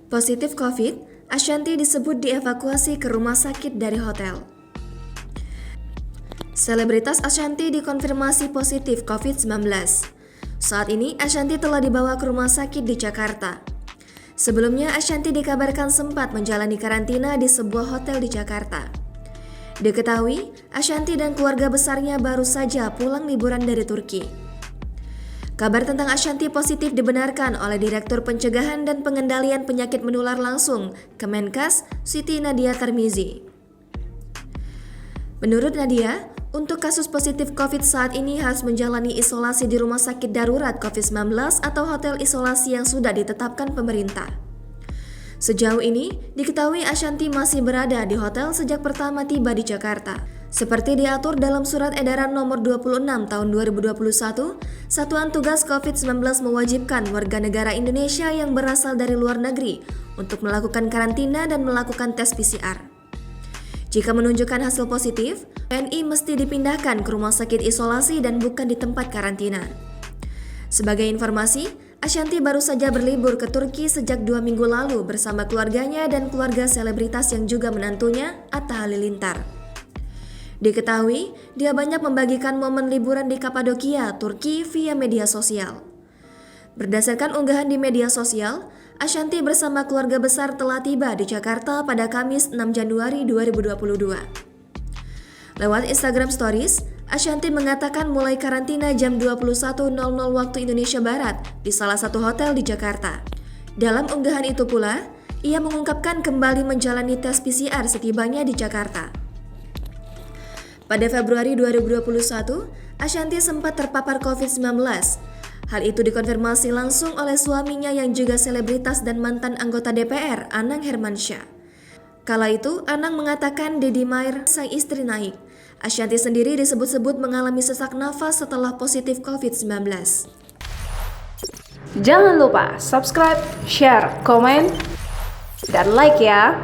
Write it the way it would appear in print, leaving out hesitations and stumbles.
Positif COVID, Ashanti disebut dievakuasi ke rumah sakit dari hotel. Selebritas Ashanti dikonfirmasi positif COVID-19. Saat ini, Ashanti telah dibawa ke rumah sakit di Jakarta. Sebelumnya, Ashanti dikabarkan sempat menjalani karantina di sebuah hotel di Jakarta. Diketahui, Ashanti dan keluarga besarnya baru saja pulang liburan dari Turki. Kabar tentang Ashanti positif dibenarkan oleh Direktur Pencegahan dan Pengendalian Penyakit Menular Langsung Kemenkes, Siti Nadia Tarmizi. Menurut Nadia, untuk kasus positif COVID saat ini harus menjalani isolasi di rumah sakit darurat COVID-19 atau hotel isolasi yang sudah ditetapkan pemerintah. Sejauh ini, diketahui Ashanti masih berada di hotel sejak pertama tiba di Jakarta. Seperti diatur dalam Surat Edaran Nomor 26 Tahun 2021, Satuan Tugas COVID-19 mewajibkan warga negara Indonesia yang berasal dari luar negeri untuk melakukan karantina dan melakukan tes PCR. Jika menunjukkan hasil positif, WNI mesti dipindahkan ke rumah sakit isolasi dan bukan di tempat karantina. Sebagai informasi, Ashanti baru saja berlibur ke Turki sejak 2 minggu lalu bersama keluarganya dan keluarga selebritas yang juga menantunya, Atta Halilintar. Diketahui, dia banyak membagikan momen liburan di Kapadokia, Turki via media sosial. Berdasarkan unggahan di media sosial, Ashanti bersama keluarga besar telah tiba di Jakarta pada Kamis 6 Januari 2022. Lewat Instagram Stories, Ashanti mengatakan mulai karantina jam 21.00 waktu Indonesia Barat di salah satu hotel di Jakarta. Dalam unggahan itu pula, ia mengungkapkan kembali menjalani tes PCR setibanya di Jakarta. Pada Februari 2021, Ashanti sempat terpapar COVID-19. Hal itu dikonfirmasi langsung oleh suaminya yang juga selebritas dan mantan anggota DPR, Anang Hermansyah. Kala itu, Anang mengatakan Deddy Mayer, sang istri naik. Ashanti sendiri disebut-sebut mengalami sesak nafas setelah positif COVID-19. Jangan lupa subscribe, share, komen, dan like ya!